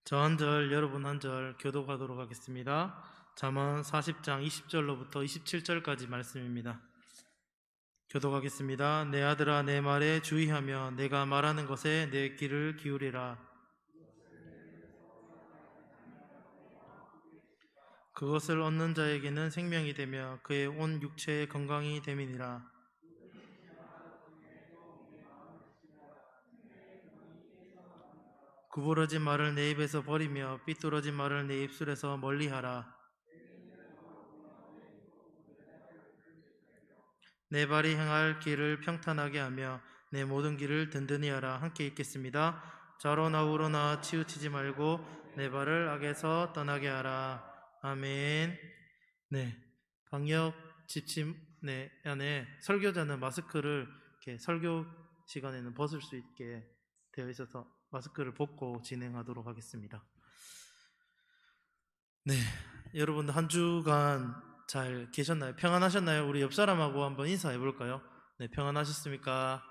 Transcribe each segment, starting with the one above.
저 한 절, 여러분 한 절 교독하도록 하겠습니다. 잠언 40장 20절로부터 27절까지 말씀입니다. 교독하겠습니다. 내 아들아, 내 말에 주의하며 내가 말하는 것에 내 귀를 기울이라. 그것을 얻는 자에게는 생명이 되며 그의 온 육체의 건강이 됨이니라. 구부러진 말을 내 입에서 버리며 삐뚤어진 말을 내 입술에서 멀리하라. 내 발이 행할 길을 평탄하게 하며 내 모든 길을 든든히 하라. 함께 읽겠습니다. 좌로나 우로나 치우치지 말고 내 발을 악에서 떠나게 하라. 아멘. 네, 방역 지침 안에 설교자는 마스크를 이렇게 설교 시간에는 벗을 수 있게 되어 있어서 마스크를 벗고 진행하도록 하겠습니다. 네, 여러분 한 주간 잘 계셨나요? 평안하셨나요? 우리 옆 사람하고 한번 인사해 볼까요? 네, 평안하셨습니까?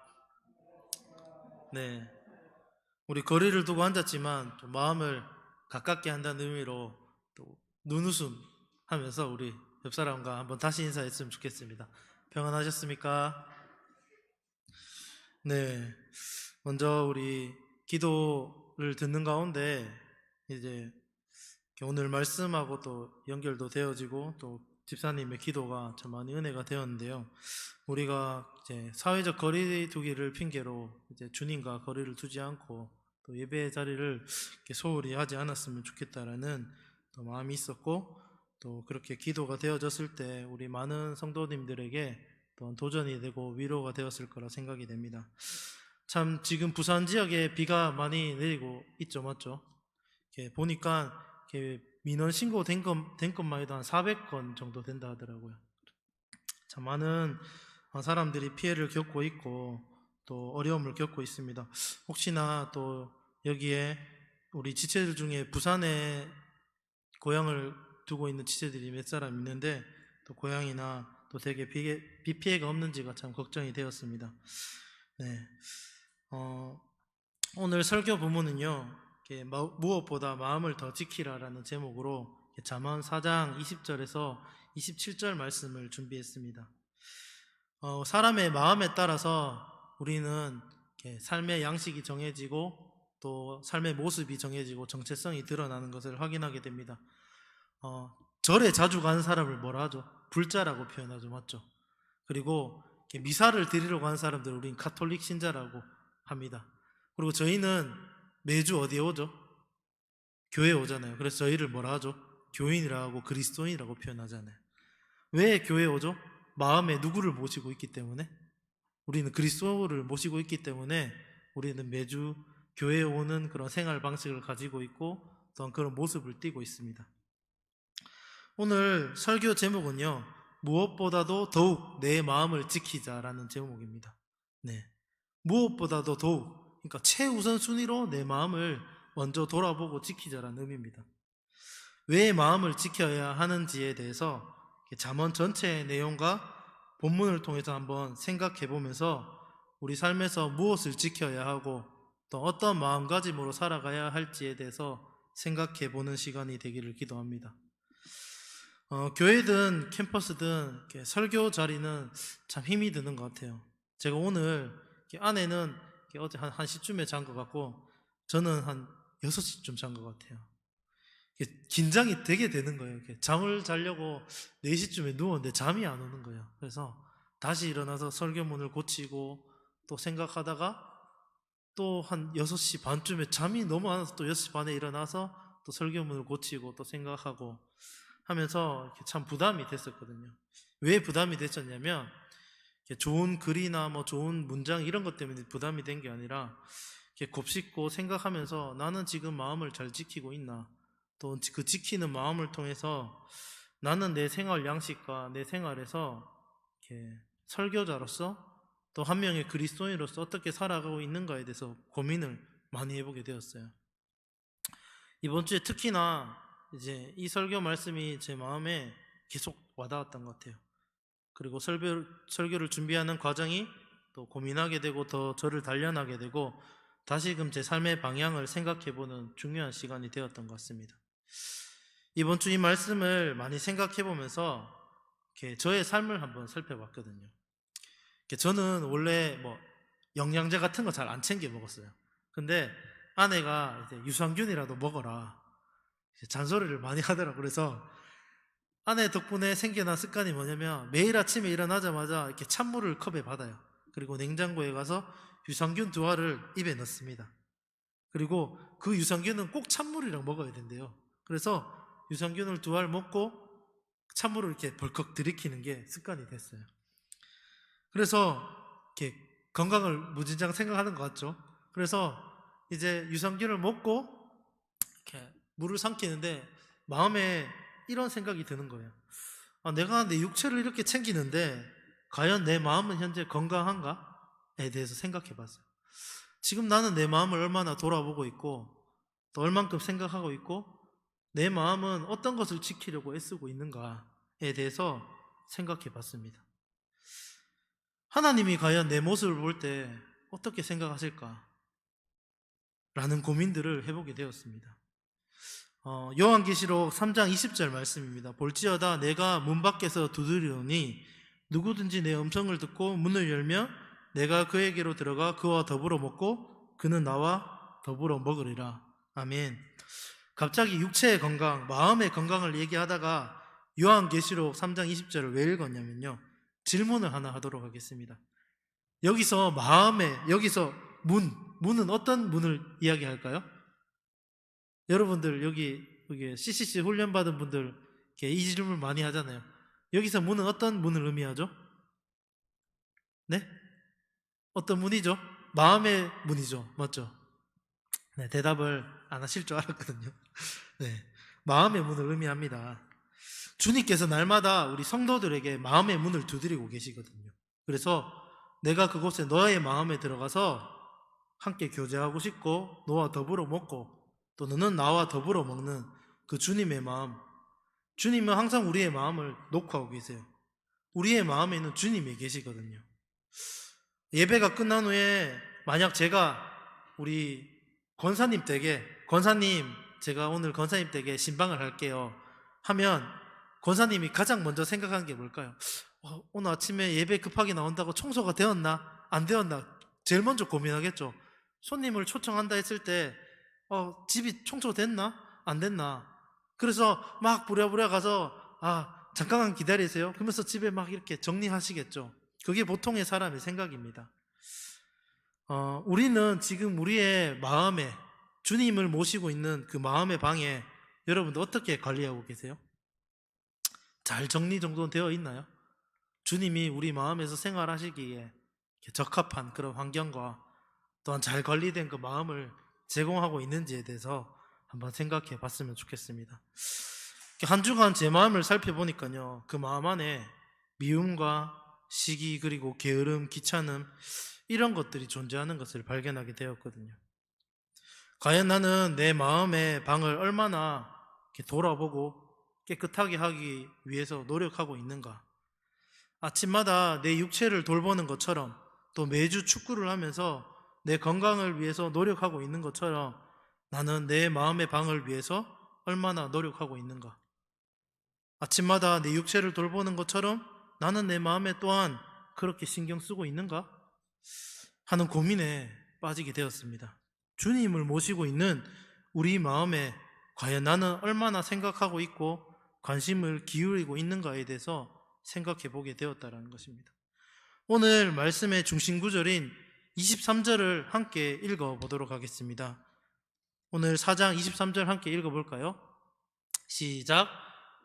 네, 우리 거리를 두고 앉았지만 좀 마음을 가깝게 한다는 의미로 또 눈웃음 하면서 우리 옆 사람과 한번 다시 인사했으면 좋겠습니다. 평안하셨습니까? 네, 먼저 우리 기도를 듣는 가운데 이제 오늘 말씀하고 또 연결도 되어지고 또 집사님의 기도가 참 많이 은혜가 되었는데요. 우리가 이제 사회적 거리 두기를 핑계로 이제 주님과 거리를 두지 않고 또 예배의 자리를 이렇게 소홀히 하지 않았으면 좋겠다라는 또 마음이 있었고, 또 그렇게 기도가 되어졌을 때 우리 많은 성도님들에게 또 도전이 되고 위로가 되었을 거라 생각이 됩니다. 참 지금 부산 지역에 비가 많이 내리고 있죠, 맞죠? 이렇게 보니까 이렇게 민원 신고된 것만 해도 한 400건 정도 된다 하더라고요. 참 많은 사람들이 피해를 겪고 있고 또 어려움을 겪고 있습니다. 혹시나 또 여기에 우리 지체들 중에 부산에 고향을 두고 있는 지체들이 몇 사람 있는데 또 고향이나 또 되게 비 피해가 없는지가 참 걱정이 되었습니다. 네, 오늘 설교 부문은요, 무엇보다 마음을 더 지키라라는 제목으로 잠언 4장 20절에서 27절 말씀을 준비했습니다. 사람의 마음에 따라서 우리는 삶의 양식이 정해지고 또 삶의 모습이 정해지고 정체성이 드러나는 것을 확인하게 됩니다. 절에 자주 가는 사람을 뭐라 하죠? 불자라고 표현하죠, 맞죠? 그리고 미사를 드리러 가는 사람들을 우리는 가톨릭 신자라고 합니다. 그리고 저희는 매주 어디에 오죠? 교회에 오잖아요. 그래서 저희를 뭐라 하죠? 교인이라고 그리스도인이라고 표현하잖아요. 왜 교회에 오죠? 마음에 누구를 모시고 있기 때문에, 우리는 그리스도를 모시고 있기 때문에 우리는 매주 교회에 오는 그런 생활 방식을 가지고 있고 또한 그런 모습을 띠고 있습니다. 오늘 설교 제목은요, 무엇보다도 더욱 내 마음을 지키자라는 제목입니다. 네, 무엇보다도 더욱, 그러니까 최우선순위로 내 마음을 먼저 돌아보고 지키자라는 의미입니다. 왜 마음을 지켜야 하는지에 대해서 잠언 전체의 내용과 본문을 통해서 한번 생각해 보면서 우리 삶에서 무엇을 지켜야 하고 또 어떤 마음가짐으로 살아가야 할지에 대해서 생각해 보는 시간이 되기를 기도합니다. 교회든 캠퍼스든 설교 자리는 참 힘이 드는 것 같아요. 제가 오늘 안에는 어제 한 1시쯤에 잔 것 같고 저는 한 6시쯤 잔 것 같아요. 긴장이 되게 되는 거예요. 잠을 자려고 4시쯤에 누웠는데 잠이 안 오는 거예요. 그래서 다시 일어나서 설교문을 고치고 또 생각하다가 또 한 6시 반쯤에 잠이 너무 안 와서 또 6시 반에 일어나서 또 설교문을 고치고 또 생각하고 하면서 참 부담이 됐었거든요. 왜 부담이 됐었냐면 좋은 글이나 뭐 좋은 문장 이런 것 때문에 부담이 된 게 아니라 곱씹고 생각하면서 나는 지금 마음을 잘 지키고 있나, 또 그 지키는 마음을 통해서 나는 내 생활 양식과 내 생활에서 설교자로서 또 한 명의 그리스도인으로서 어떻게 살아가고 있는가에 대해서 고민을 많이 해보게 되었어요. 이번 주에 특히나 이제 이 설교 말씀이 제 마음에 계속 와닿았던 것 같아요. 그리고 설교를 준비하는 과정이 또 고민하게 되고 더 저를 단련하게 되고 다시금 제 삶의 방향을 생각해보는 중요한 시간이 되었던 것 같습니다. 이번 주 이 말씀을 많이 생각해보면서 이렇게 저의 삶을 한번 살펴봤거든요. 이렇게 저는 원래 뭐 영양제 같은 거 잘 안 챙겨 먹었어요. 근데 아내가 이제 유산균이라도 먹어라 이제 잔소리를 많이 하더라고요. 그래서 아내 덕분에 생겨난 습관이 뭐냐면 매일 아침에 일어나자마자 이렇게 찬물을 컵에 받아요. 그리고 냉장고에 가서 유산균 2알을 입에 넣습니다. 그리고 그 유산균은 꼭 찬물이랑 먹어야 된대요. 그래서 유산균을 2알 먹고 찬물을 이렇게 벌컥 들이키는 게 습관이 됐어요. 그래서 이렇게 건강을 무진장 생각하는 것 같죠. 그래서 이제 유산균을 먹고 이렇게 물을 삼키는데 마음에 이런 생각이 드는 거예요. 내가 내 육체를 이렇게 챙기는데 과연 내 마음은 현재 건강한가에 대해서 생각해 봤어요. 지금 나는 내 마음을 얼마나 돌아보고 있고 또 얼만큼 생각하고 있고 내 마음은 어떤 것을 지키려고 애쓰고 있는가에 대해서 생각해 봤습니다. 하나님이 과연 내 모습을 볼 때 어떻게 생각하실까? 라는 고민들을 해보게 되었습니다. 요한계시록 3장 20절 말씀입니다. 볼지어다 내가 문 밖에서 두드리오니 누구든지 내 음성을 듣고 문을 열면 내가 그에게로 들어가 그와 더불어 먹고 그는 나와 더불어 먹으리라. 아멘. 갑자기 육체의 건강, 마음의 건강을 얘기하다가 요한계시록 3장 20절을 왜 읽었냐면요, 질문을 하나 하도록 하겠습니다. 여기서 여기서 문은 어떤 문을 이야기할까요? 여러분들 여기 CCC 훈련받은 분들 이 질문 많이 하잖아요. 여기서 문은 어떤 문을 의미하죠? 네? 어떤 문이죠? 마음의 문이죠. 맞죠? 네, 대답을 안 하실 줄 알았거든요. 네, 마음의 문을 의미합니다. 주님께서 날마다 우리 성도들에게 마음의 문을 두드리고 계시거든요. 그래서 내가 그곳에 너의 마음에 들어가서 함께 교제하고 싶고 너와 더불어 먹고 또 너는 나와 더불어 먹는 그 주님의 마음, 주님은 항상 우리의 마음을 녹화하고 계세요. 우리의 마음에는 주님이 계시거든요. 예배가 끝난 후에 만약 제가 우리 권사님 제가 오늘 권사님 댁에 신방을 할게요 하면 권사님이 가장 먼저 생각하는 게 뭘까요? 오늘 아침에 예배 급하게 나온다고 청소가 되었나? 안 되었나? 제일 먼저 고민하겠죠. 손님을 초청한다 했을 때 집이 청소됐나? 안 됐나? 그래서 막 부랴부랴 가서 잠깐만 기다리세요 그러면서 집에 막 이렇게 정리하시겠죠. 그게 보통의 사람의 생각입니다. 우리는 지금 우리의 마음에 주님을 모시고 있는 그 마음의 방에 여러분들 어떻게 관리하고 계세요? 잘 정리정돈 되어 있나요? 주님이 우리 마음에서 생활하시기에 적합한 그런 환경과 또한 잘 관리된 그 마음을 제공하고 있는지에 대해서 한번 생각해 봤으면 좋겠습니다. 한 주간 제 마음을 살펴보니까요, 그 마음 안에 미움과 시기 그리고 게으름, 귀찮음 이런 것들이 존재하는 것을 발견하게 되었거든요. 과연 나는 내 마음의 방을 얼마나 돌아보고 깨끗하게 하기 위해서 노력하고 있는가? 아침마다 내 육체를 돌보는 것처럼 또 매주 축구를 하면서 내 건강을 위해서 노력하고 있는 것처럼 나는 내 마음의 방을 위해서 얼마나 노력하고 있는가? 아침마다 내 육체를 돌보는 것처럼 나는 내 마음에 또한 그렇게 신경 쓰고 있는가? 하는 고민에 빠지게 되었습니다. 주님을 모시고 있는 우리 마음에 과연 나는 얼마나 생각하고 있고 관심을 기울이고 있는가에 대해서 생각해 보게 되었다는 것입니다. 오늘 말씀의 중심 구절인 23절을 함께 읽어보도록 하겠습니다. 오늘 4장 23절 함께 읽어볼까요? 시작.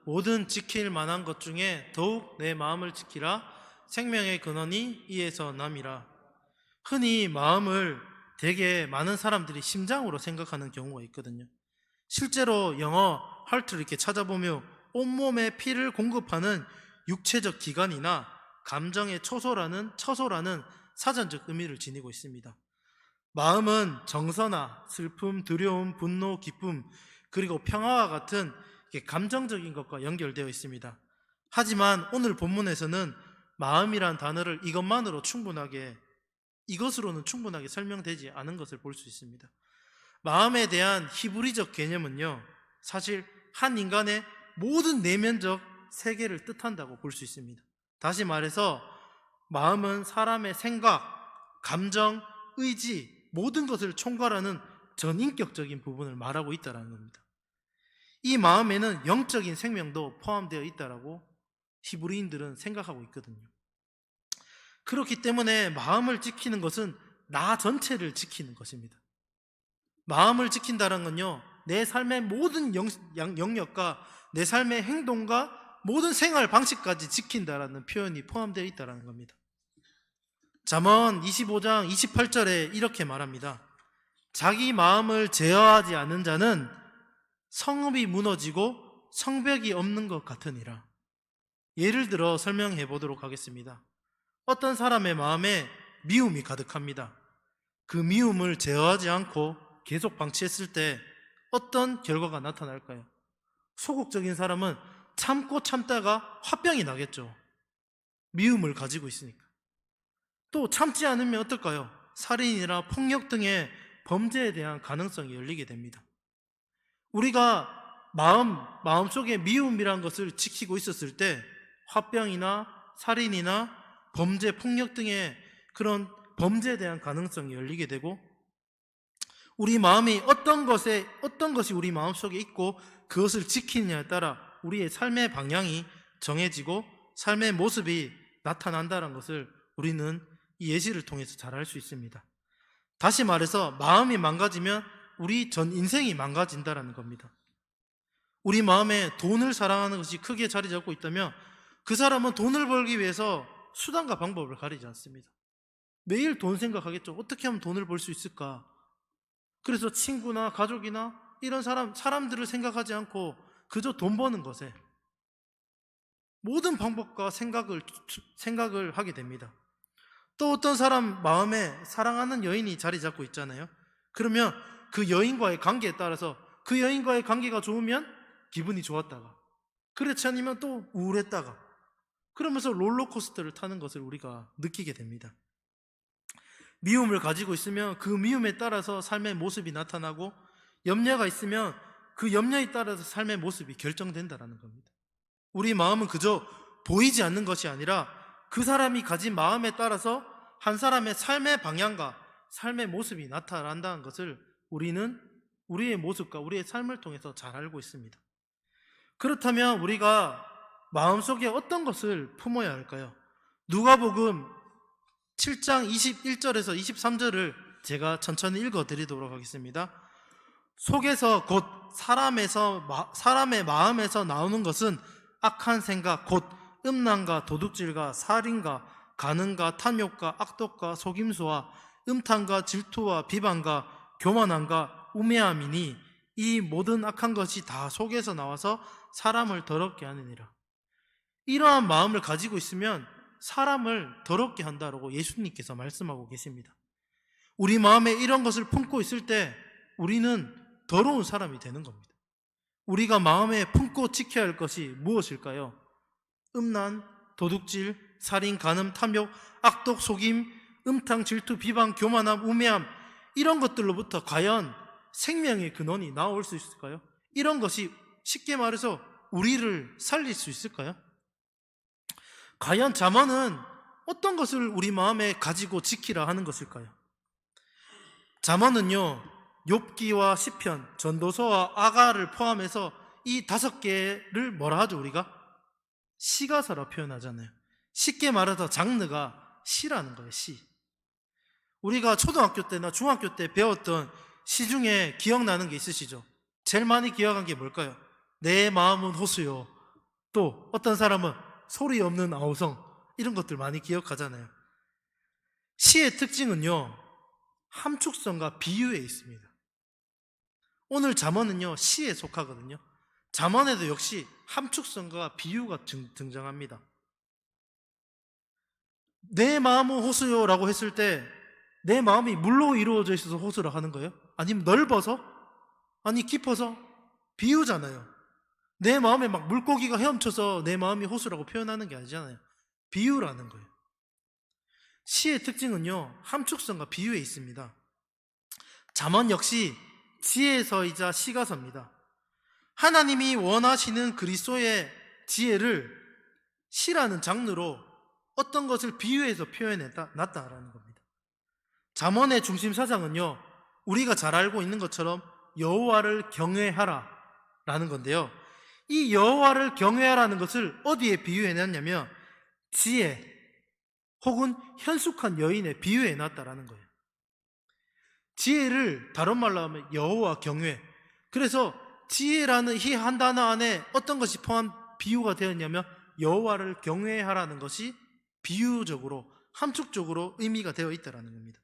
모든 지킬 만한 것 중에 더욱 내 마음을 지키라. 생명의 근원이 이에서 남이라. 흔히 마음을 되게 많은 사람들이 심장으로 생각하는 경우가 있거든요. 실제로 영어 하트를 이렇게 찾아보면 온몸에 피를 공급하는 육체적 기관이나 감정의 처소라는 사전적 의미를 지니고 있습니다. 마음은 정서나 슬픔, 두려움, 분노, 기쁨 그리고 평화와 같은 감정적인 것과 연결되어 있습니다. 하지만 오늘 본문에서는 마음이란 단어를 이것만으로 충분하게 이것으로는 충분하게 설명되지 않은 것을 볼 수 있습니다. 마음에 대한 히브리적 개념은요, 사실 한 인간의 모든 내면적 세계를 뜻한다고 볼 수 있습니다. 다시 말해서 마음은 사람의 생각, 감정, 의지, 모든 것을 총괄하는 전인격적인 부분을 말하고 있다는 겁니다. 이 마음에는 영적인 생명도 포함되어 있다라고 히브리인들은 생각하고 있거든요. 그렇기 때문에 마음을 지키는 것은 나 전체를 지키는 것입니다. 마음을 지킨다는 건요, 내 삶의 모든 영역과 내 삶의 행동과 모든 생활 방식까지 지킨다라는 표현이 포함되어 있다는 겁니다. 잠언 25장 28절에 이렇게 말합니다. 자기 마음을 제어하지 않는 자는 성읍이 무너지고 성벽이 없는 것 같으니라. 예를 들어 설명해 보도록 하겠습니다. 어떤 사람의 마음에 미움이 가득합니다. 그 미움을 제어하지 않고 계속 방치했을 때 어떤 결과가 나타날까요? 소극적인 사람은 참고 참다가 화병이 나겠죠. 미움을 가지고 있으니까. 또 참지 않으면 어떨까요? 살인이나 폭력 등의 범죄에 대한 가능성이 열리게 됩니다. 우리가 마음속에 미움이란 것을 지키고 있었을 때 화병이나 살인이나 범죄, 폭력 등의 그런 범죄에 대한 가능성이 열리게 되고, 우리 마음이 어떤 것이 우리 마음속에 있고 그것을 지키느냐에 따라 우리의 삶의 방향이 정해지고 삶의 모습이 나타난다는 것을 우리는 이 예시를 통해서 잘 알 수 있습니다. 다시 말해서 마음이 망가지면 우리 전 인생이 망가진다는 겁니다. 우리 마음에 돈을 사랑하는 것이 크게 자리 잡고 있다면 그 사람은 돈을 벌기 위해서 수단과 방법을 가리지 않습니다. 매일 돈 생각하겠죠. 어떻게 하면 돈을 벌 수 있을까? 그래서 친구나 가족이나 이런 사람들을 생각하지 않고 그저 돈 버는 것에 모든 방법과 생각을 하게 됩니다. 또 어떤 사람 마음에 사랑하는 여인이 자리 잡고 있잖아요. 그러면 그 여인과의 관계에 따라서 그 여인과의 관계가 좋으면 기분이 좋았다가, 그렇지 않으면 또 우울했다가, 그러면서 롤러코스터를 타는 것을 우리가 느끼게 됩니다. 미움을 가지고 있으면 그 미움에 따라서 삶의 모습이 나타나고, 염려가 있으면 그 염려에 따라서 삶의 모습이 결정된다는 겁니다. 우리 마음은 그저 보이지 않는 것이 아니라 그 사람이 가진 마음에 따라서 한 사람의 삶의 방향과 삶의 모습이 나타난다는 것을 우리는 우리의 모습과 우리의 삶을 통해서 잘 알고 있습니다. 그렇다면 우리가 마음속에 어떤 것을 품어야 할까요? 누가복음 7장 21절에서 23절을 제가 천천히 읽어드리도록 하겠습니다. 속에서 곧 사람의 마음에서 나오는 것은 악한 생각, 곧 음란과 도둑질과 살인과 간음과 탐욕과 악독과 속임수와 음탕과 질투와 비방과 교만함과 우매함이니 이 모든 악한 것이 다 속에서 나와서 사람을 더럽게 하느니라. 이러한 마음을 가지고 있으면 사람을 더럽게 한다라고 예수님께서 말씀하고 계십니다. 우리 마음에 이런 것을 품고 있을 때 우리는 더러운 사람이 되는 겁니다. 우리가 마음에 품고 지켜야 할 것이 무엇일까요? 음란, 도둑질, 살인, 간음, 탐욕, 악독, 속임, 음탕, 질투, 비방, 교만함, 우매함, 이런 것들로부터 과연 생명의 근원이 나올 수 있을까요? 이런 것이 쉽게 말해서 우리를 살릴 수 있을까요? 과연 잠언은 어떤 것을 우리 마음에 가지고 지키라 하는 것일까요? 잠언은요, 욥기와 시편, 전도서와 아가를 포함해서 이 5개를 뭐라 하죠? 우리가 시가서라 표현하잖아요. 쉽게 말해서 장르가 시라는 거예요. 시. 우리가 초등학교 때나 중학교 때 배웠던 시 중에 기억나는 게 있으시죠? 제일 많이 기억한 게 뭘까요? 내 마음은 호수요, 또 어떤 사람은 소리 없는 아우성, 이런 것들 많이 기억하잖아요. 시의 특징은요, 함축성과 비유에 있습니다. 오늘 잠언은요, 시에 속하거든요. 잠언에도 역시 함축성과 비유가 등장합니다. 내 마음은 호수요라고 했을 때 내 마음이 물로 이루어져 있어서 호수라 하는 거예요? 아니면 넓어서? 아니 깊어서? 비유잖아요. 내 마음에 막 물고기가 헤엄쳐서 내 마음이 호수라고 표현하는 게 아니잖아요. 비유라는 거예요. 시의 특징은요, 함축성과 비유에 있습니다. 잠언 역시 지혜에서이자 시가서입니다. 하나님이 원하시는 그리스도의 지혜를 시라는 장르로 어떤 것을 비유해서 표현해놨다라는 겁니다. 잠언의 중심 사상은요, 우리가 잘 알고 있는 것처럼 여호와를 경외하라 라는 건데요, 이 여호와를 경외하라는 것을 어디에 비유해놨냐면 지혜 혹은 현숙한 여인에 비유해놨다라는 거예요. 지혜를 다른 말로 하면 여호와 경외. 그래서 지혜라는 이 한 단어 안에 어떤 것이 포함 비유가 되었냐면 여호와를 경외하라는 것이 비유적으로 함축적으로 의미가 되어 있다라는 겁니다.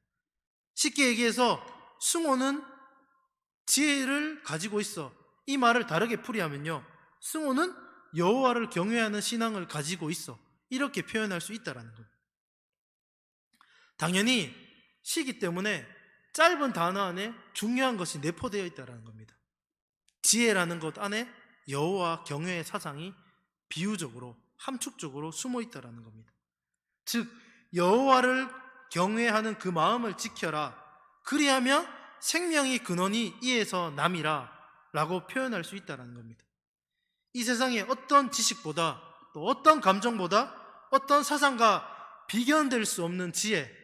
쉽게 얘기해서 승호는 지혜를 가지고 있어. 이 말을 다르게 풀이하면요, 승호는 여호와를 경외하는 신앙을 가지고 있어. 이렇게 표현할 수 있다라는 겁니다. 당연히 시기 때문에 짧은 단어 안에 중요한 것이 내포되어 있다는 겁니다. 지혜라는 것 안에 여호와 경외의 사상이 비유적으로 함축적으로 숨어 있다는 겁니다. 즉 여호와를 경외하는 그 마음을 지켜라, 그리하면 생명의 근원이 이에서 남이라 라고 표현할 수 있다는 겁니다. 이 세상에 어떤 지식보다 또 어떤 감정보다 어떤 사상과 비견될 수 없는 지혜,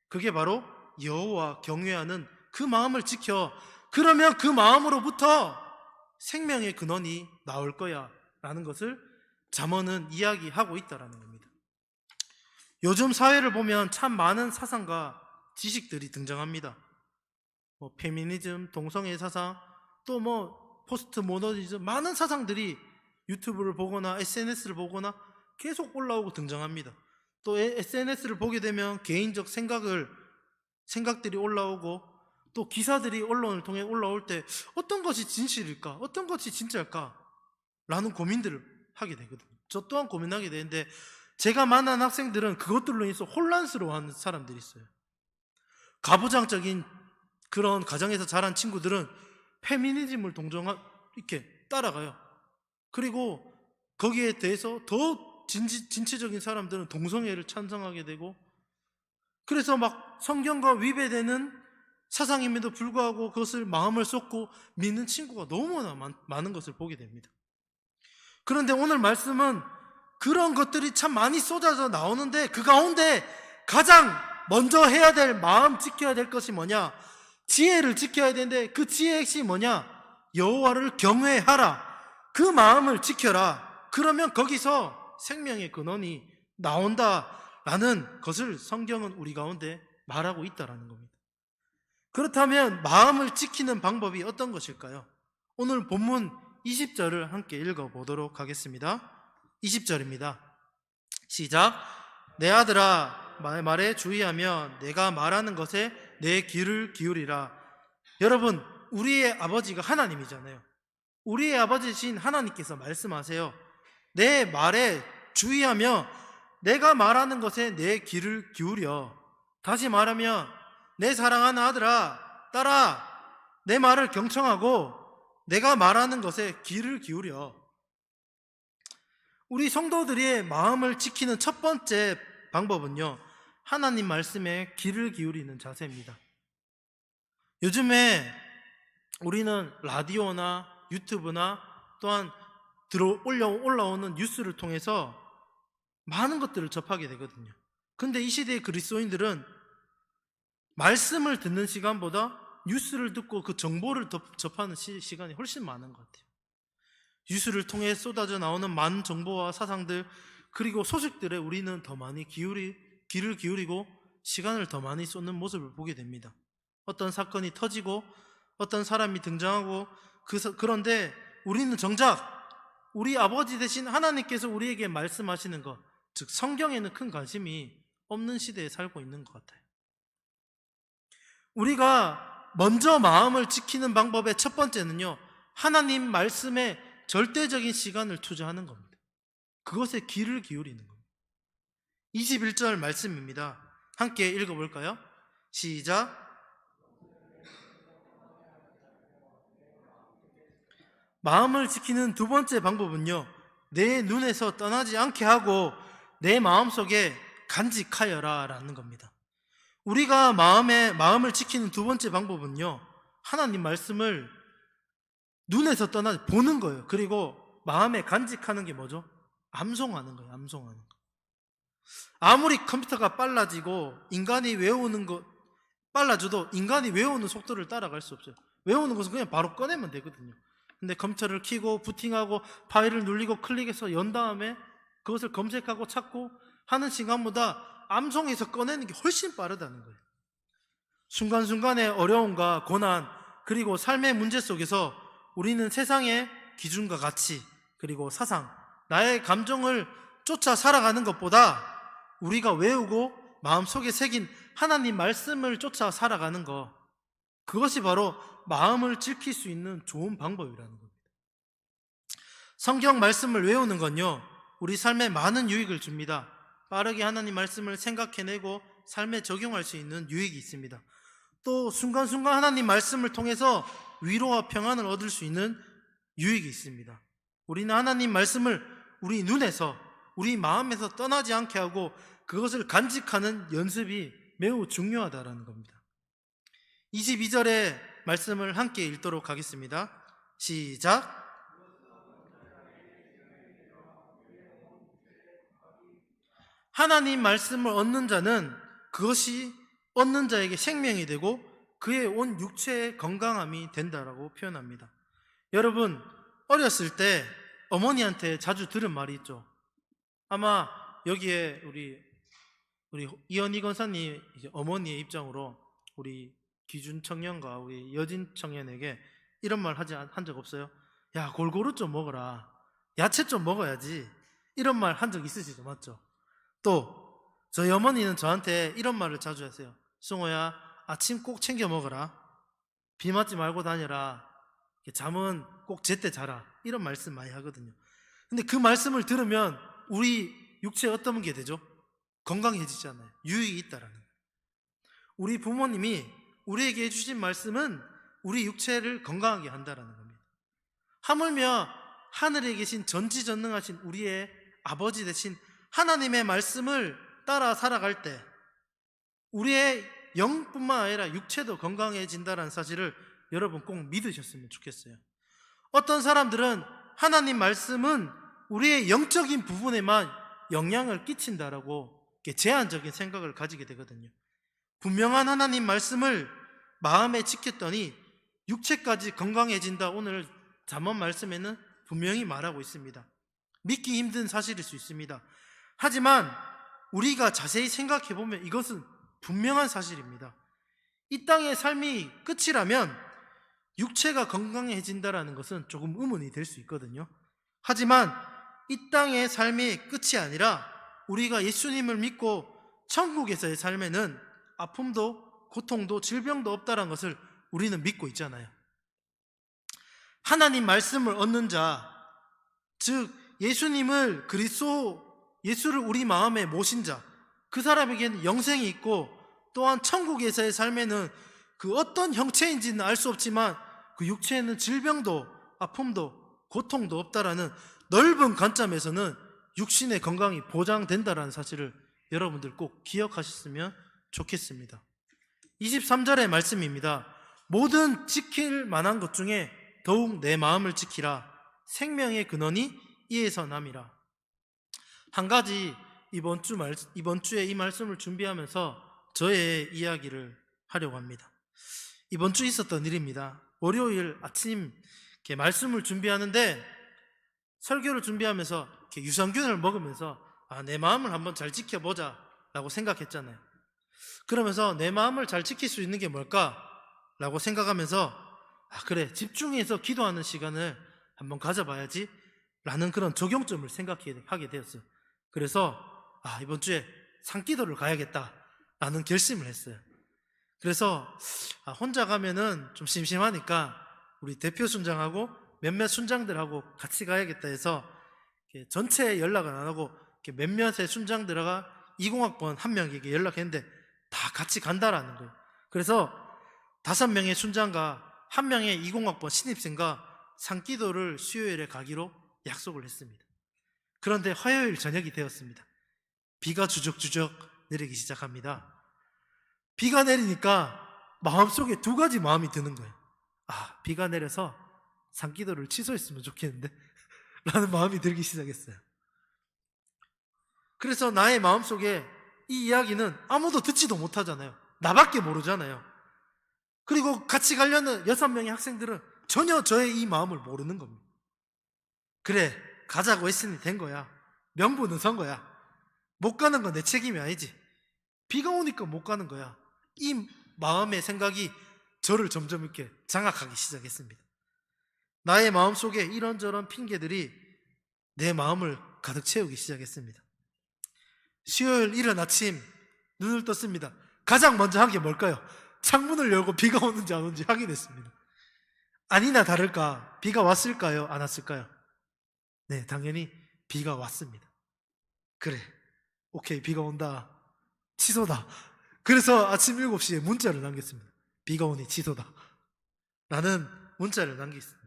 그게 바로 여호와 경외하는 그 마음을 지켜, 그러면 그 마음으로부터 생명의 근원이 나올 거야 라는 것을 잠언은 이야기하고 있다는 겁니다. 요즘 사회를 보면 참 많은 사상과 지식들이 등장합니다. 페미니즘, 동성애 사상, 또 포스트 모더니즘, 많은 사상들이 유튜브를 보거나 SNS를 보거나 계속 올라오고 등장합니다. 또 SNS를 보게 되면 개인적 생각들이 올라오고, 또 기사들이 언론을 통해 올라올 때 어떤 것이 진실일까? 어떤 것이 진짜일까? 라는 고민들을 하게 되거든요. 저 또한 고민하게 되는데, 제가 만난 학생들은 그것들로 인해서 혼란스러워하는 사람들이 있어요. 가부장적인 그런 가정에서 자란 친구들은 페미니즘을 이렇게 따라가요. 그리고 거기에 대해서 더 진취적인 사람들은 동성애를 찬성하게 되고, 그래서 막 성경과 위배되는 사상임에도 불구하고 그것을 마음을 쏟고 믿는 친구가 너무나 많은 것을 보게 됩니다. 그런데 오늘 말씀은 그런 것들이 참 많이 쏟아져 나오는데, 그 가운데 가장 먼저 해야 될, 마음 지켜야 될 것이 뭐냐? 지혜를 지켜야 되는데, 그 지혜의 핵심이 뭐냐? 여호와를 경외하라. 그 마음을 지켜라. 그러면 거기서 생명의 근원이 나온다라는 것을 성경은 우리 가운데 말하고 있다라는 겁니다. 그렇다면 마음을 지키는 방법이 어떤 것일까요? 오늘 본문 20절을 함께 읽어보도록 하겠습니다. 20절입니다. 시작. 내 아들아, 말에 주의하며 내가 말하는 것에 내 귀를 기울이라. 여러분, 우리의 아버지가 하나님이잖아요. 우리의 아버지신 하나님께서 말씀하세요. 내 말에 주의하며 내가 말하는 것에 내 귀를 기울여. 다시 말하면 내 사랑하는 아들아, 딸아, 내 말을 경청하고 내가 말하는 것에 귀를 기울여. 우리 성도들의 마음을 지키는 첫 번째 방법은요, 하나님 말씀에 귀를 기울이는 자세입니다. 요즘에 우리는 라디오나 유튜브나 또한 올라오는 뉴스를 통해서 많은 것들을 접하게 되거든요. 근데 이 시대의 그리스도인들은 말씀을 듣는 시간보다 뉴스를 듣고 그 정보를 접하는 시간이 훨씬 많은 것 같아요. 뉴스를 통해 쏟아져 나오는 많은 정보와 사상들, 그리고 소식들에 우리는 더 많이 귀를 기울이고 시간을 더 많이 쏟는 모습을 보게 됩니다. 어떤 사건이 터지고 어떤 사람이 등장하고, 그런데 우리는 정작 우리 아버지 되신 하나님께서 우리에게 말씀하시는 것, 즉 성경에는 큰 관심이 없는 시대에 살고 있는 것 같아요. 우리가 먼저 마음을 지키는 방법의 첫 번째는요, 하나님 말씀에 절대적인 시간을 투자하는 겁니다. 그것에 귀를 기울이는 겁니다. 21절 말씀입니다. 함께 읽어볼까요? 시작. 마음을 지키는 두 번째 방법은요, 내 눈에서 떠나지 않게 하고 내 마음속에 간직하여라 라는 겁니다. 우리가 마음을 지키는 두 번째 방법은요, 하나님 말씀을 눈에서 떠나지 보는 거예요. 그리고 마음에 간직하는 게 뭐죠? 암송하는 거예요. 암송하는 거. 아무리 컴퓨터가 빨라지고 인간이 외우는 거 빨라져도 인간이 외우는 속도를 따라갈 수 없어요. 외우는 것은 그냥 바로 꺼내면 되거든요. 근데 컴퓨터를 켜고 부팅하고 파일을 눌리고 클릭해서 연 다음에 그것을 검색하고 찾고 하는 시간보다 암송해서 꺼내는 게 훨씬 빠르다는 거예요. 순간순간의 어려움과 고난, 그리고 삶의 문제 속에서 우리는 세상의 기준과 가치, 그리고 사상, 나의 감정을 쫓아 살아가는 것보다 우리가 외우고 마음속에 새긴 하나님 말씀을 쫓아 살아가는 것, 그것이 바로 마음을 지킬 수 있는 좋은 방법이라는 겁니다. 성경 말씀을 외우는 건요, 우리 삶에 많은 유익을 줍니다. 빠르게 하나님 말씀을 생각해내고 삶에 적용할 수 있는 유익이 있습니다. 또 순간순간 하나님 말씀을 통해서 위로와 평안을 얻을 수 있는 유익이 있습니다. 우리는 하나님 말씀을 우리 눈에서, 우리 마음에서 떠나지 않게 하고 그것을 간직하는 연습이 매우 중요하다는 겁니다. 22절의 말씀을 함께 읽도록 하겠습니다. 시작. 하나님 말씀을 얻는 자는 그것이 얻는 자에게 생명이 되고 그의 온 육체의 건강함이 된다라고 표현합니다. 여러분, 어렸을 때 어머니한테 자주 들은 말이 있죠. 아마 여기에 우리 이현희 권사님 어머니의 입장으로 우리 기준 청년과 우리 여진 청년에게 이런 말 한 적 없어요? 야, 골고루 좀 먹어라. 야채 좀 먹어야지. 이런 말 한 적 있으시죠? 맞죠? 또 저희 어머니는 저한테 이런 말을 자주 하세요. 승호야, 아침 꼭 챙겨 먹어라. 비 맞지 말고 다녀라. 잠은 꼭 제때 자라. 이런 말씀 많이 하거든요. 근데 그 말씀을 들으면 우리 육체에 어떤 게 되죠? 건강해지잖아요. 유익이 있다라는 거예요. 우리 부모님이 우리에게 해주신 말씀은 우리 육체를 건강하게 한다라는 겁니다. 하물며 하늘에 계신 전지전능하신 우리의 아버지 되신 하나님의 말씀을 따라 살아갈 때 우리의 영뿐만 아니라 육체도 건강해진다는 사실을 여러분 꼭 믿으셨으면 좋겠어요. 어떤 사람들은 하나님 말씀은 우리의 영적인 부분에만 영향을 끼친다라고 제한적인 생각을 가지게 되거든요. 분명한 하나님 말씀을 마음에 지켰더니 육체까지 건강해진다. 오늘 잠언 말씀에는 분명히 말하고 있습니다. 믿기 힘든 사실일 수 있습니다. 하지만 우리가 자세히 생각해 보면 이것은 분명한 사실입니다. 이 땅의 삶이 끝이라면 육체가 건강해진다는 것은 조금 의문이 될 수 있거든요. 하지만 이 땅의 삶이 끝이 아니라 우리가 예수님을 믿고 천국에서의 삶에는 아픔도 고통도 질병도 없다는 것을 우리는 믿고 있잖아요. 하나님 말씀을 얻는 자, 즉 예수님을 예수를 우리 마음에 모신 자, 그 사람에게는 영생이 있고 또한 천국에서의 삶에는 그 어떤 형체인지는 알 수 없지만 그 육체에는 질병도 아픔도 고통도 없다라는 넓은 관점에서는 육신의 건강이 보장된다라는 사실을 여러분들 꼭 기억하셨으면 좋겠습니다. 23절의 말씀입니다. 모든 지킬 만한 것 중에 더욱 내 마음을 지키라. 생명의 근원이 이에서 남이라. 한 가지 이번 주에 이 말씀을 준비하면서 저의 이야기를 하려고 합니다. 이번 주 있었던 일입니다. 월요일 아침 이렇게 말씀을 준비하는데 설교를 준비하면서 이렇게 유산균을 먹으면서 내 마음을 한번 잘 지켜보자 라고 생각했잖아요. 그러면서 내 마음을 잘 지킬 수 있는 게 뭘까? 라고 생각하면서 그래, 집중해서 기도하는 시간을 한번 가져봐야지 라는 그런 적용점을 생각하게 되었어요. 그래서 이번 주에 산기도를 가야겠다 라는 결심을 했어요. 그래서 혼자 가면은 좀 심심하니까 우리 대표 순장하고 몇몇 순장들하고 같이 가야겠다 해서 전체 연락은 안 하고 몇몇의 순장들과 20학번 한 명에게 연락했는데 다 같이 간다라는 거예요. 그래서 5명의 순장과 1명의 20학번 신입생과 산기도를 수요일에 가기로 약속을 했습니다. 그런데 화요일 저녁이 되었습니다. 비가 주적주적 내리기 시작합니다. 비가 내리니까 마음속에 두 가지 마음이 드는 거예요. 아, 비가 내려서 산기도를 취소했으면 좋겠는데 라는 마음이 들기 시작했어요. 그래서 나의 마음속에 이 이야기는 아무도 듣지도 못하잖아요. 나밖에 모르잖아요. 그리고 같이 가려는 6명의 학생들은 전혀 저의 이 마음을 모르는 겁니다. 그래, 가자고 했으니 된 거야. 명분은 선 거야. 못 가는 건 내 책임이 아니지. 비가 오니까 못 가는 거야. 이 마음의 생각이 저를 점점 이렇게 장악하기 시작했습니다. 나의 마음속에 이런저런 핑계들이 내 마음을 가득 채우기 시작했습니다. 수요일 이른 아침 눈을 떴습니다. 가장 먼저 한 게 뭘까요? 창문을 열고 비가 오는지 안 오는지 확인했습니다. 아니나 다를까 비가 왔을까요? 안 왔을까요? 네, 당연히 비가 왔습니다. 그래, 오케이, 비가 온다. 취소다. 그래서 아침 7시에 문자를 남겼습니다. 비가 오니 취소다 라는 문자를 남겼습니다.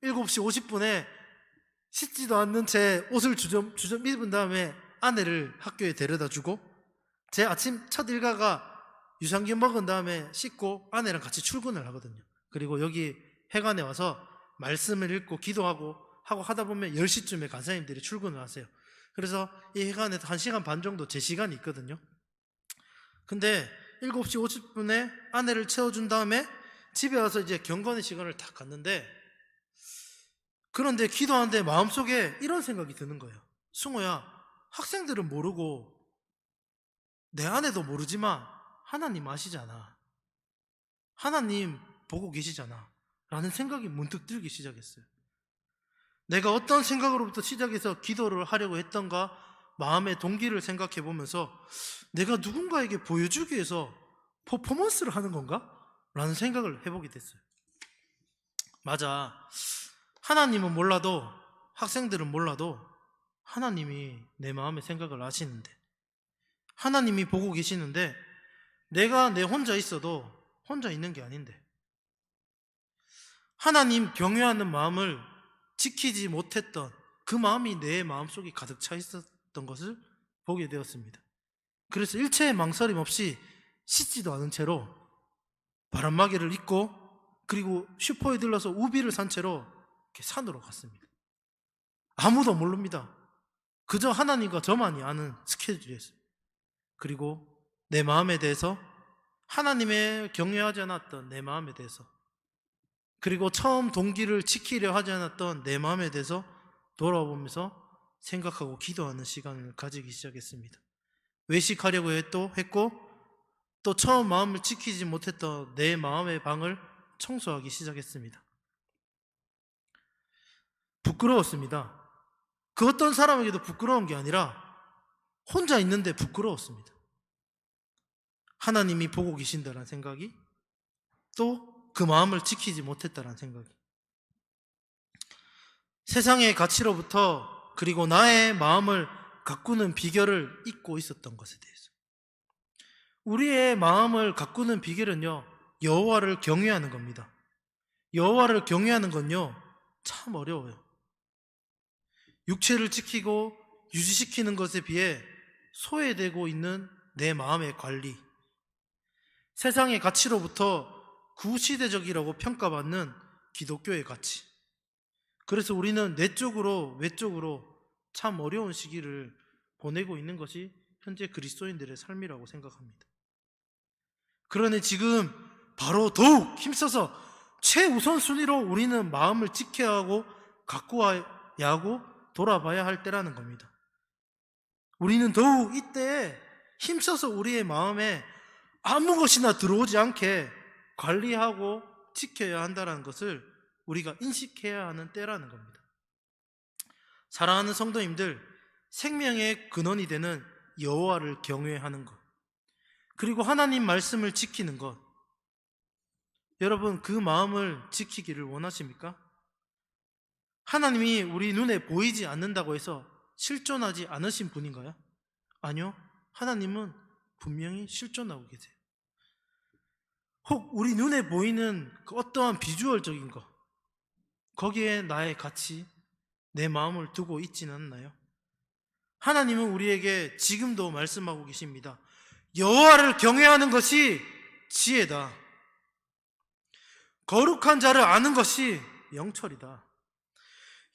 7시 50분에 씻지도 않는 채 옷을 주점 입은 다음에 아내를 학교에 데려다 주고, 제 아침 첫 일과가 유산균 먹은 다음에 씻고 아내랑 같이 출근을 하거든요. 그리고 여기 회관에 와서 말씀을 읽고 기도하고 하다 보면 10시쯤에 간사님들이 출근을 하세요. 그래서 이 회관에서 1시간 반 정도 제 시간이 있거든요. 근데 7시 50분에 아내를 채워준 다음에 집에 와서 이제 경건의 시간을 딱 갖는데, 그런데 기도하는데 마음속에 이런 생각이 드는 거예요. 승호야, 학생들은 모르고 내 아내도 모르지만 하나님 아시잖아. 하나님 보고 계시잖아 라는 생각이 문득 들기 시작했어요. 내가 어떤 생각으로부터 시작해서 기도를 하려고 했던가, 마음의 동기를 생각해 보면서 내가 누군가에게 보여주기 위해서 퍼포먼스를 하는 건가? 라는 생각을 해보게 됐어요. 맞아, 하나님은 몰라도, 학생들은 몰라도 하나님이 내 마음의 생각을 아시는데, 하나님이 보고 계시는데, 내가 내 혼자 있어도 혼자 있는 게 아닌데, 하나님 경외하는 마음을 지키지 못했던 그 마음이 내 마음속에 가득 차 있었던 것을 보게 되었습니다. 그래서 일체의 망설임 없이 씻지도 않은 채로 바람막이를 입고, 그리고 슈퍼에 들러서 우비를 산 채로 이렇게 산으로 갔습니다. 아무도 모릅니다. 그저 하나님과 저만이 아는 스케줄이었어요. 그리고 내 마음에 대해서, 하나님의 경외하지 않았던 내 마음에 대해서, 그리고 처음 동기를 지키려 하지 않았던 내 마음에 대해서 돌아보면서 생각하고 기도하는 시간을 가지기 시작했습니다. 외식하려고 했고, 또 처음 마음을 지키지 못했던 내 마음의 방을 청소하기 시작했습니다. 부끄러웠습니다. 그 어떤 사람에게도 부끄러운 게 아니라 혼자 있는데 부끄러웠습니다. 하나님이 보고 계신다는 생각이, 또 그 마음을 지키지 못했다는 생각이, 세상의 가치로부터, 그리고 나의 마음을 가꾸는 비결을 잊고 있었던 것에 대해서. 우리의 마음을 가꾸는 비결은요, 여호와를 경외하는 겁니다. 여호와를 경외하는 건요, 참 어려워요. 육체를 지키고 유지시키는 것에 비해 소외되고 있는 내 마음의 관리, 세상의 가치로부터 구시대적이라고 평가받는 기독교의 가치. 그래서 우리는 내적으로 외적으로 참 어려운 시기를 보내고 있는 것이 현재 그리스도인들의 삶이라고 생각합니다. 그러니 지금 바로 더욱 힘써서 최우선 순위로 우리는 마음을 지켜야 하고 가꾸어야 하고 돌아봐야 할 때라는 겁니다. 우리는 더욱 이때에 힘써서 우리의 마음에 아무 것이나 들어오지 않게 관리하고 지켜야 한다는 것을 우리가 인식해야 하는 때라는 겁니다. 사랑하는 성도님들, 생명의 근원이 되는 여호와를 경외하는 것, 그리고 하나님 말씀을 지키는 것, 여러분 그 마음을 지키기를 원하십니까? 하나님이 우리 눈에 보이지 않는다고 해서 실존하지 않으신 분인가요? 아니요, 하나님은 분명히 실존하고 계세요. 혹 우리 눈에 보이는 그 어떠한 비주얼적인 것, 거기에 나의 가치, 내 마음을 두고 있지는 않나요? 하나님은 우리에게 지금도 말씀하고 계십니다. 여호와를 경외하는 것이 지혜다. 거룩한 자를 아는 것이 영철이다.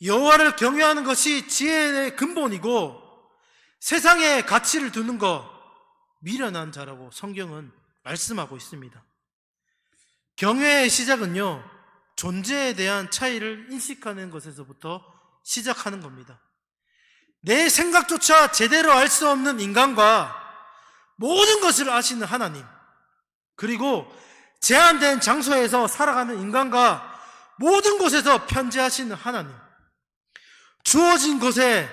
여호와를 경외하는 것이 지혜의 근본이고 세상에 가치를 두는 것 미련한 자라고 성경은 말씀하고 있습니다. 경외의 시작은요, 존재에 대한 차이를 인식하는 것에서부터 시작하는 겁니다. 내 생각조차 제대로 알 수 없는 인간과 모든 것을 아시는 하나님, 그리고 제한된 장소에서 살아가는 인간과 모든 곳에서 편재하시는 하나님, 주어진 것에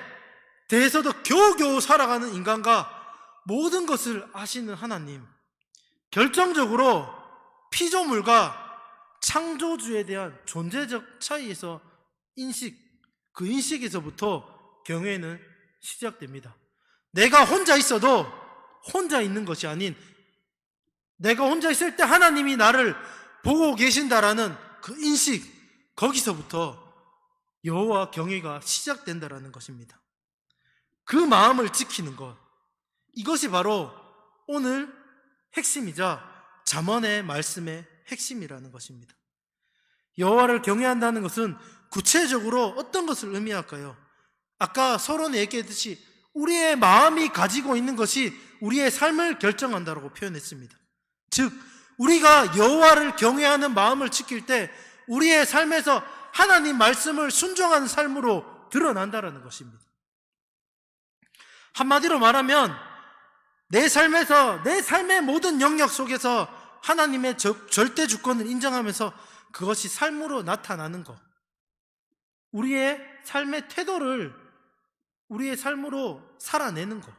대해서도 겨우겨우 살아가는 인간과 모든 것을 아시는 하나님, 결정적으로 피조물과 창조주에 대한 존재적 차이에서 그 인식에서부터 경외는 시작됩니다. 내가 혼자 있어도 혼자 있는 것이 아닌, 내가 혼자 있을 때 하나님이 나를 보고 계신다라는 그 인식, 거기서부터 여호와 경외가 시작된다라는 것입니다. 그 마음을 지키는 것, 이것이 바로 오늘 핵심이자 잠언의 말씀의 핵심이라는 것입니다. 여호와를 경외한다는 것은 구체적으로 어떤 것을 의미할까요? 아까 서론에 얘기했듯이 우리의 마음이 가지고 있는 것이 우리의 삶을 결정한다고 표현했습니다. 즉, 우리가 여호와를 경외하는 마음을 지킬 때 우리의 삶에서 하나님 말씀을 순종하는 삶으로 드러난다는 것입니다. 한마디로 말하면 내 삶의 모든 영역 속에서 하나님의 절대 주권을 인정하면서 그것이 삶으로 나타나는 것, 우리의 삶의 태도를 우리의 삶으로 살아내는 것.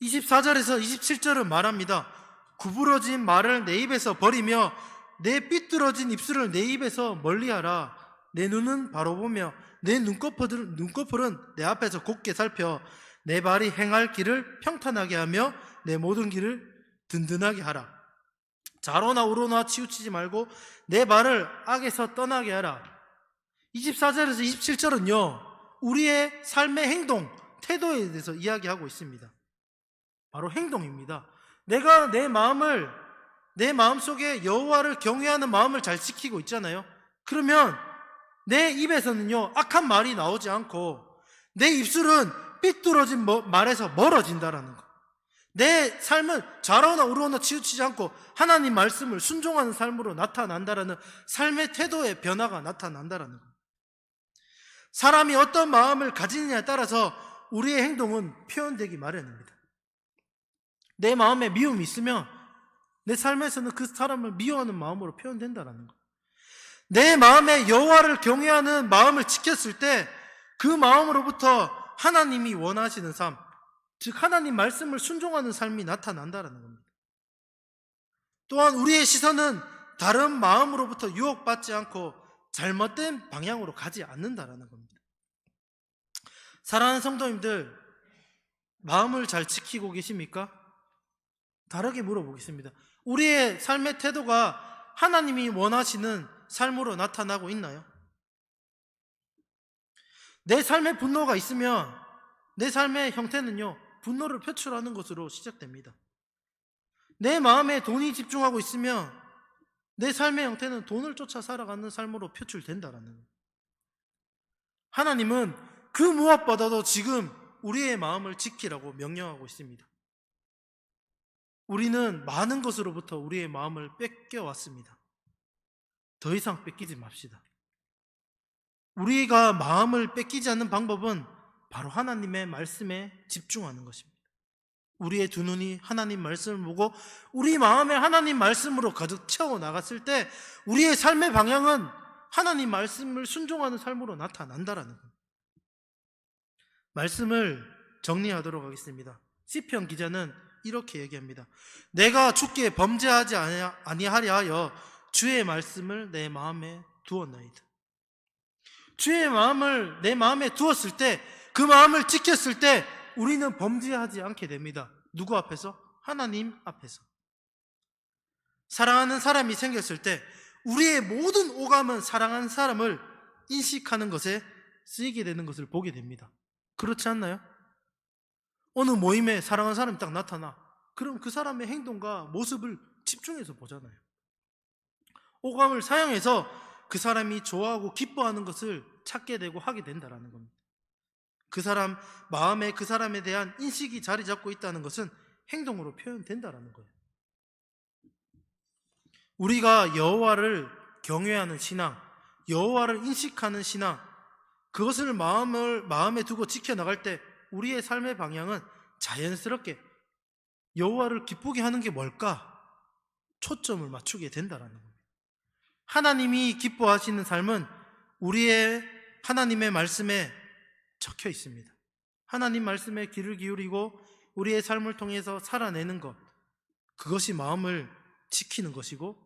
24절에서 27절은 말합니다. 구부러진 말을 내 입에서 버리며 내 삐뚤어진 입술을 내 입에서 멀리하라. 내 눈은 바로 보며 내 눈꺼풀은 내 앞에서 곧게 살펴 내 발이 행할 길을 평탄하게 하며 내 모든 길을 든든하게 하라. 좌로나 우로나 치우치지 말고 내 발을 악에서 떠나게 하라. 24절에서 27절은요, 우리의 삶의 행동, 태도에 대해서 이야기하고 있습니다. 바로 행동입니다. 내가 내 마음속에 여호와를 경외하는 마음을 잘 지키고 있잖아요. 그러면 내 입에서는요, 악한 말이 나오지 않고 내 입술은 삐뚤어진 말에서 멀어진다라는 거. 내 삶은 좌로나 우로나 치우치지 않고 하나님 말씀을 순종하는 삶으로 나타난다라는 삶의 태도의 변화가 나타난다라는 거. 사람이 어떤 마음을 가지느냐에 따라서 우리의 행동은 표현되기 마련입니다. 내 마음에 미움이 있으면 내 삶에서는 그 사람을 미워하는 마음으로 표현된다라는 거. 내 마음에 여호와를 경외하는 마음을 지켰을 때 그 마음으로부터 하나님이 원하시는 삶, 즉 하나님 말씀을 순종하는 삶이 나타난다라는 겁니다. 또한 우리의 시선은 다른 마음으로부터 유혹받지 않고 잘못된 방향으로 가지 않는다라는 겁니다. 사랑하는 성도님들, 마음을 잘 지키고 계십니까? 다르게 물어보겠습니다. 우리의 삶의 태도가 하나님이 원하시는 삶으로 나타나고 있나요? 내 삶에 분노가 있으면 내 삶의 형태는요, 분노를 표출하는 것으로 시작됩니다. 내 마음에 돈이 집중하고 있으면 내 삶의 형태는 돈을 쫓아 살아가는 삶으로 표출된다라는 거예요. 하나님은 그 무엇보다도 지금 우리의 마음을 지키라고 명령하고 있습니다. 우리는 많은 것으로부터 우리의 마음을 뺏겨왔습니다. 더 이상 뺏기지 맙시다. 우리가 마음을 뺏기지 않는 방법은 바로 하나님의 말씀에 집중하는 것입니다. 우리의 두 눈이 하나님 말씀을 보고 우리 마음에 하나님 말씀으로 가득 채워 나갔을 때 우리의 삶의 방향은 하나님 말씀을 순종하는 삶으로 나타난다라는 겁니다. 말씀을 정리하도록 하겠습니다. 시편 기자는 이렇게 얘기합니다. 내가 주께 범죄하지 아니하려 하여 주의 말씀을 내 마음에 두었나이다. 주의 마음을 내 마음에 두었을 때, 그 마음을 지켰을 때 우리는 범죄하지 않게 됩니다. 누구 앞에서? 하나님 앞에서. 사랑하는 사람이 생겼을 때 우리의 모든 오감은 사랑하는 사람을 인식하는 것에 쓰이게 되는 것을 보게 됩니다. 그렇지 않나요? 어느 모임에 사랑하는 사람이 딱 나타나. 그럼 그 사람의 행동과 모습을 집중해서 보잖아요. 오감을 사용해서 그 사람이 좋아하고 기뻐하는 것을 찾게 되고 하게 된다라는 겁니다. 그 사람 마음에 그 사람에 대한 인식이 자리 잡고 있다는 것은 행동으로 표현된다라는 거예요. 우리가 여호와를 경외하는 신앙, 여호와를 인식하는 신앙, 그것을 마음에 두고 지켜나갈 때 우리의 삶의 방향은 자연스럽게 여호와를 기쁘게 하는 게 뭘까? 초점을 맞추게 된다라는 겁니다. 하나님이 기뻐하시는 삶은 우리의 하나님의 말씀에 적혀 있습니다. 하나님 말씀에 귀를 기울이고 우리의 삶을 통해서 살아내는 것, 그것이 마음을 지키는 것이고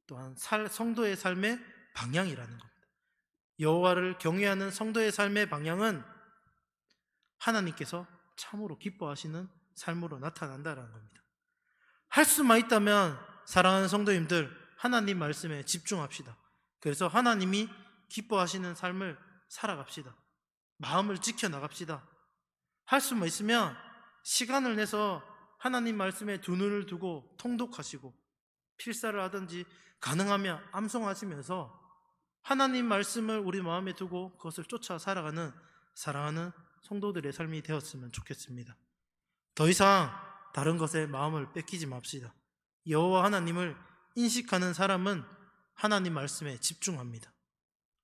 또한 성도의 삶의 방향이라는 겁니다. 여호와를 경외하는 성도의 삶의 방향은 하나님께서 참으로 기뻐하시는 삶으로 나타난다는 겁니다. 할 수만 있다면 사랑하는 성도님들, 하나님 말씀에 집중합시다. 그래서 하나님이 기뻐하시는 삶을 살아갑시다. 마음을 지켜나갑시다. 할 수만 있으면 시간을 내서 하나님 말씀에 두 눈을 두고 통독하시고 필사를 하든지 가능하면 암송하시면서 하나님 말씀을 우리 마음에 두고 그것을 쫓아 살아가는 사랑하는 성도들의 삶이 되었으면 좋겠습니다. 더 이상 다른 것에 마음을 뺏기지 맙시다. 여호와 하나님을 인식하는 사람은 하나님 말씀에 집중합니다.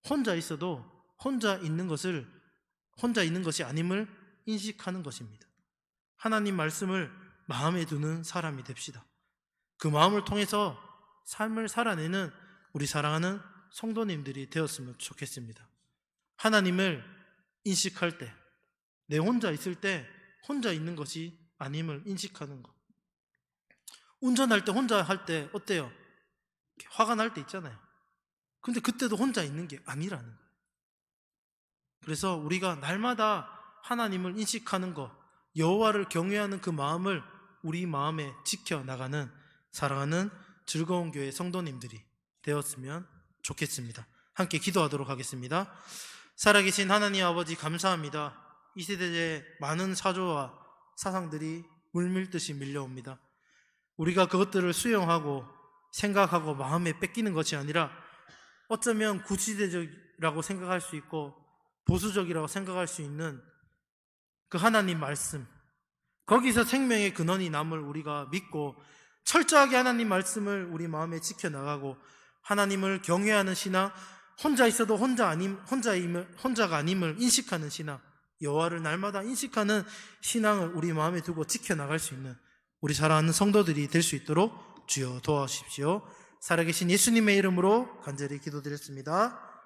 혼자 있어도 혼자 있는 것이 아님을 인식하는 것입니다. 하나님 말씀을 마음에 두는 사람이 됩시다. 그 마음을 통해서 삶을 살아내는 우리 사랑하는 성도님들이 되었으면 좋겠습니다. 하나님을 인식할 때, 내 혼자 있을 때 혼자 있는 것이 아님을 인식하는 것. 운전할 때 혼자 할 때 어때요? 화가 날 때 있잖아요. 근데 그때도 혼자 있는 게 아니라는 거예요. 그래서 우리가 날마다 하나님을 인식하는 것, 여호와를 경외하는 그 마음을 우리 마음에 지켜나가는 사랑하는 즐거운 교회 성도님들이 되었으면 좋겠습니다. 함께 기도하도록 하겠습니다. 살아계신 하나님 아버지, 감사합니다. 이 세대에 많은 사조와 사상들이 물밀듯이 밀려옵니다. 우리가 그것들을 수용하고 생각하고 마음에 뺏기는 것이 아니라 어쩌면 구시대적이라고 생각할 수 있고 보수적이라고 생각할 수 있는 그 하나님 말씀, 거기서 생명의 근원이 남을 우리가 믿고 철저하게 하나님 말씀을 우리 마음에 지켜나가고 하나님을 경외하는 신앙, 혼자 있어도 혼자가 아님을 인식하는 신앙, 여호와를 날마다 인식하는 신앙을 우리 마음에 두고 지켜나갈 수 있는 우리 사랑하는 성도들이 될 수 있도록 주여 도와주십시오. 살아계신 예수님의 이름으로 간절히 기도드렸습니다.